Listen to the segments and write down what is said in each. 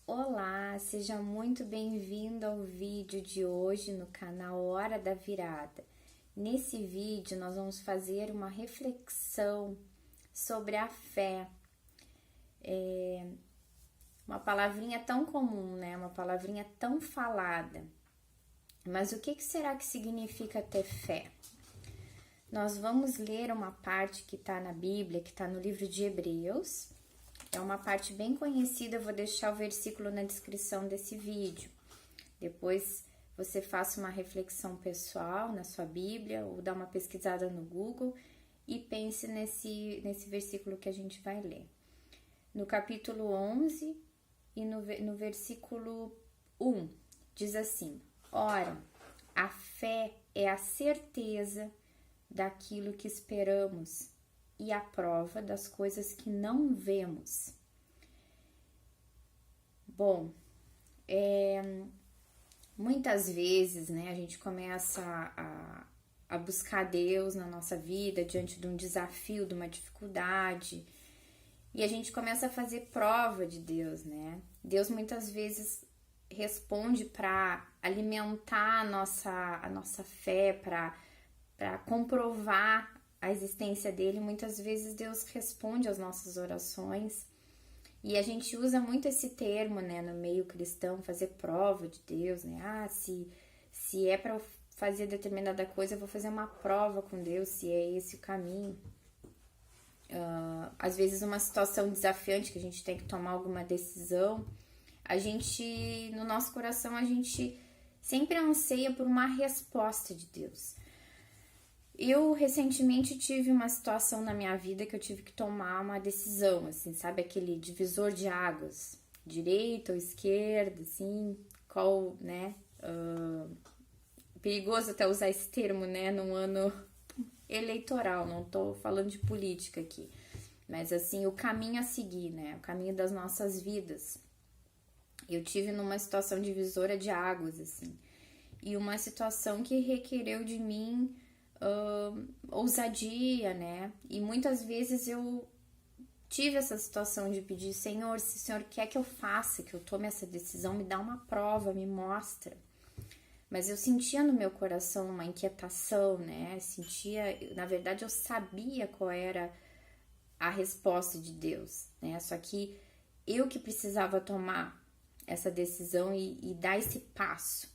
Olá, seja muito bem-vindo ao vídeo de hoje no canal Hora da Virada. Nesse vídeo nós vamos fazer uma reflexão sobre a fé. Uma palavrinha tão comum, né? Uma palavrinha tão falada. Mas o que será que significa ter fé? Nós vamos ler uma parte que está na Bíblia, que está no livro de Hebreus. É uma parte bem conhecida, eu vou deixar o versículo na descrição desse vídeo. Depois você faça uma reflexão pessoal na sua Bíblia ou dá uma pesquisada no Google e pense nesse versículo que a gente vai ler. No capítulo 11 e no versículo 1, diz assim: Ora, a fé é a certeza daquilo que esperamos e a prova das coisas que não vemos. Bom, muitas vezes, né, a gente começa a buscar Deus na nossa vida diante de um desafio, de uma dificuldade, e a gente começa a fazer prova de Deus, né? Deus muitas vezes responde para alimentar a nossa fé, para comprovar a existência dele. Muitas vezes Deus responde às nossas orações e a gente usa muito esse termo, né, no meio cristão, fazer prova de Deus, né? Se é para fazer determinada coisa, eu vou fazer uma prova com Deus, se é esse o caminho. Às vezes uma situação desafiante que a gente tem que tomar alguma decisão, no nosso coração, a gente sempre anseia por uma resposta de Deus. Eu recentemente tive uma situação na minha vida que eu tive que tomar uma decisão, assim, sabe? Aquele divisor de águas, direita ou esquerda, assim, qual, né? Perigoso até usar esse termo, né? Num ano eleitoral, não tô falando de política aqui. Mas, assim, o caminho a seguir, né? O caminho das nossas vidas. Eu tive numa situação divisora de águas, assim. E uma situação que requereu de mim ousadia, né? E muitas vezes eu tive essa situação de pedir: Senhor, se o Senhor quer que eu faça, que eu tome essa decisão, me dá uma prova, me mostra. Mas eu sentia no meu coração uma inquietação, né? Na verdade, eu sabia qual era a resposta de Deus, né? Só que eu que precisava tomar essa decisão e dar esse passo.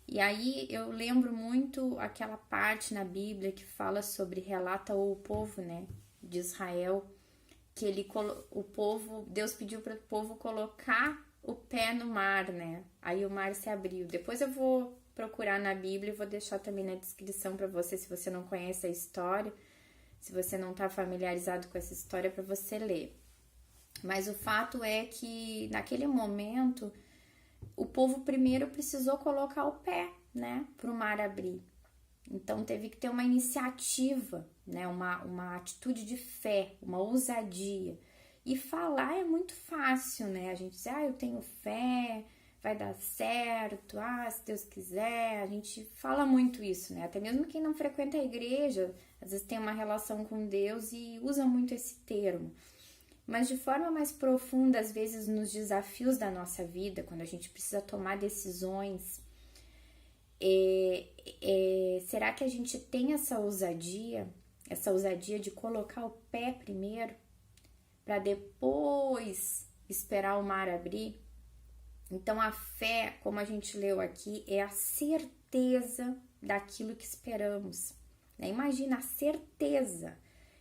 E aí eu lembro muito aquela parte na Bíblia que fala sobre, relata o povo, né, de Israel, que Deus pediu para o povo colocar o pé no mar, né? Aí o mar se abriu. Depois eu vou procurar na Bíblia e vou deixar também na descrição para você, se você não conhece a história, se você não está familiarizado com essa história, para você ler. Mas o fato é que naquele momento o povo primeiro precisou colocar o pé, né, para o mar abrir. Então teve que ter uma iniciativa, né, uma atitude de fé, uma ousadia. E falar é muito fácil, né? A gente diz: eu tenho fé, vai dar certo, se Deus quiser. A gente fala muito isso, né? Até mesmo quem não frequenta a igreja, às vezes tem uma relação com Deus e usa muito esse termo. Mas de forma mais profunda, às vezes nos desafios da nossa vida, quando a gente precisa tomar decisões, será que a gente tem essa ousadia de colocar o pé primeiro, para depois esperar o mar abrir? Então a fé, como a gente leu aqui, é a certeza daquilo que esperamos, né? Imagina a certeza.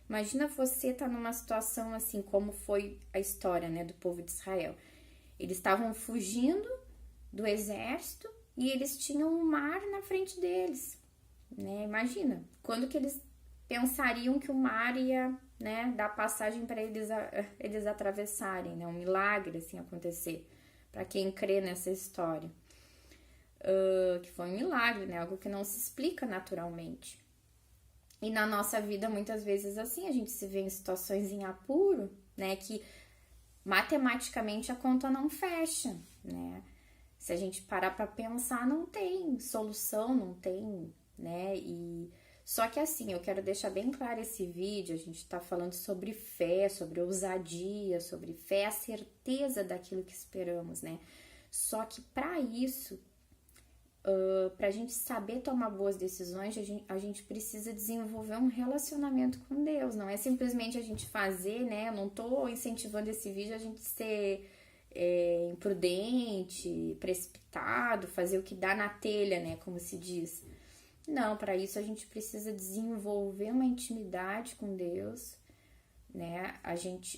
Imagina você estar numa situação assim, como foi a história, né, do povo de Israel. Eles estavam fugindo do exército e eles tinham um mar na frente deles, né? Imagina, quando que eles pensariam que o mar ia, né, dar passagem para eles atravessarem, né? Um milagre assim acontecer, para quem crê nessa história. Que foi um milagre, né? Algo que não se explica naturalmente. E na nossa vida, muitas vezes, assim, a gente se vê em situações em apuro, né, que matematicamente a conta não fecha, né? Se a gente parar para pensar, não tem solução, não tem, né? Só que assim, eu quero deixar bem claro esse vídeo, a gente tá falando sobre fé, sobre ousadia, sobre fé, a certeza daquilo que esperamos, né? Só que para isso, pra gente saber tomar boas decisões, a gente precisa desenvolver um relacionamento com Deus, não é simplesmente a gente fazer, né? Eu não tô incentivando esse vídeo a gente ser imprudente, precipitado, fazer o que dá na telha, né? Como se diz. Não, para isso a gente precisa desenvolver uma intimidade com Deus, né?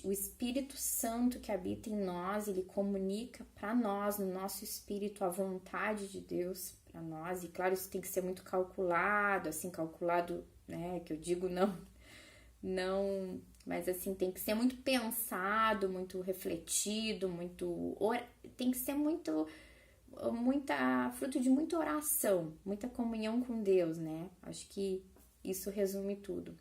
O Espírito Santo que habita em nós, ele comunica para nós, no nosso espírito, a vontade de Deus para nós. E claro, isso tem que ser muito calculado, assim, calculado, né? Que eu digo não, mas assim, tem que ser muito pensado, muito refletido, tem que ser fruto de muita oração, muita comunhão com Deus, né? Acho que isso resume tudo.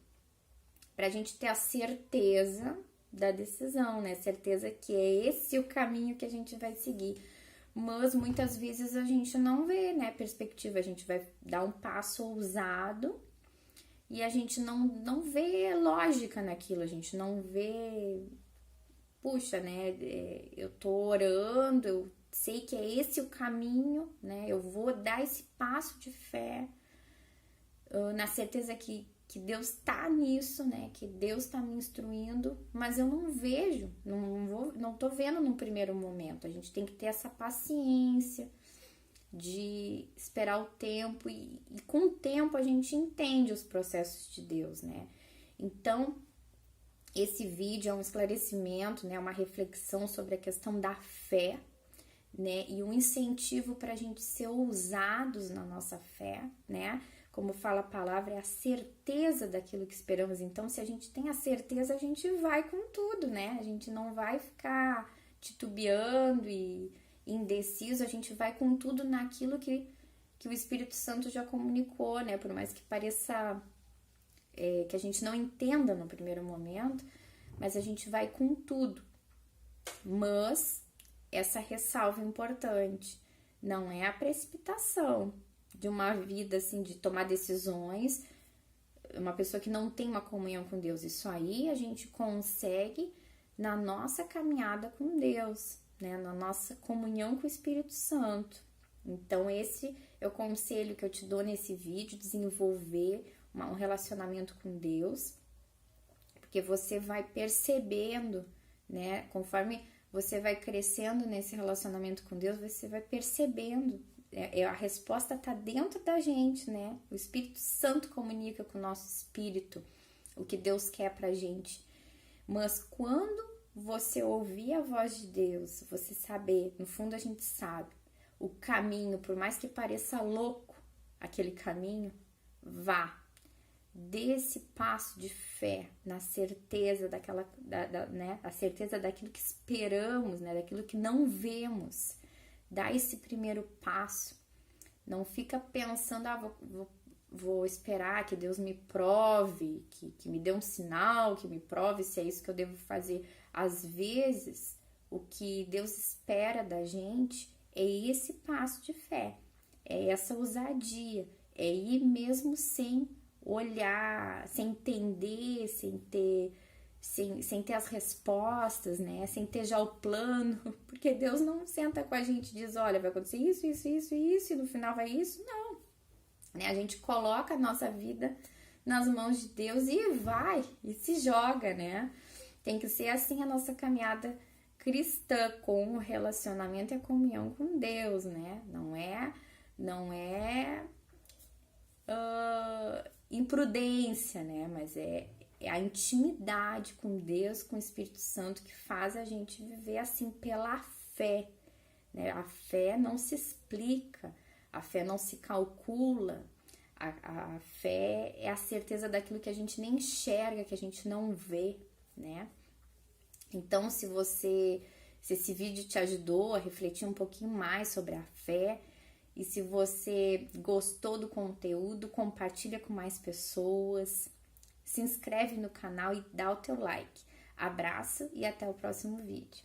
Pra gente ter a certeza da decisão, né? Certeza que é esse o caminho que a gente vai seguir. Mas muitas vezes a gente não vê, né, perspectiva, a gente vai dar um passo ousado e a gente não vê lógica naquilo, a gente não vê, puxa, né, eu tô orando, eu sei que é esse o caminho, né? Eu vou dar esse passo de fé, na certeza que Deus tá nisso, né? Que Deus tá me instruindo, mas eu não vejo, não tô vendo num primeiro momento. A gente tem que ter essa paciência de esperar o tempo e com o tempo a gente entende os processos de Deus, né? Então, esse vídeo é um esclarecimento, né? Uma reflexão sobre a questão da fé, né? E um incentivo para a gente ser ousados na nossa fé, né? Como fala a palavra, é a certeza daquilo que esperamos. Então, se a gente tem a certeza, a gente vai com tudo, né? A gente não vai ficar titubeando e indeciso, a gente vai com tudo naquilo que o Espírito Santo já comunicou, né? Por mais que pareça que a gente não entenda no primeiro momento, mas a gente vai com tudo. Mas essa ressalva importante, não é a precipitação de uma vida assim, de tomar decisões, uma pessoa que não tem uma comunhão com Deus. Isso aí a gente consegue na nossa caminhada com Deus, né? Na nossa comunhão com o Espírito Santo. Então esse é o conselho que eu te dou nesse vídeo, desenvolver um relacionamento com Deus, porque você vai percebendo, né? Conforme você vai crescendo nesse relacionamento com Deus, você vai percebendo, a resposta está dentro da gente, né? O Espírito Santo comunica com o nosso espírito o que Deus quer pra gente. Mas quando você ouvir a voz de Deus, você saber, no fundo a gente sabe, o caminho, por mais que pareça louco aquele caminho, vá. Dê esse passo de fé na certeza né? A certeza daquilo que esperamos, né? Daquilo que não vemos. Dá esse primeiro passo. Não fica pensando, vou esperar que Deus me prove, que me dê um sinal, que me prove se é isso que eu devo fazer. Às vezes, o que Deus espera da gente é esse passo de fé, é essa ousadia, é ir mesmo sem olhar, sem entender, sem ter as respostas, né? Sem ter já o plano, porque Deus não senta com a gente e diz, olha, vai acontecer isso, isso, isso, isso, e no final vai isso. Não, né? A gente coloca a nossa vida nas mãos de Deus e vai, e se joga, né? Tem que ser assim a nossa caminhada cristã, com o relacionamento e a comunhão com Deus, né? Não é imprudência, né? Mas é a intimidade com Deus, com o Espírito Santo, que faz a gente viver assim pela fé, né? A fé não se explica, a fé não se calcula, a fé é a certeza daquilo que a gente nem enxerga, que a gente não vê, né? Então, se esse vídeo te ajudou a refletir um pouquinho mais sobre a fé, e se você gostou do conteúdo, compartilha com mais pessoas, se inscreve no canal e dá o teu like. Abraço e até o próximo vídeo.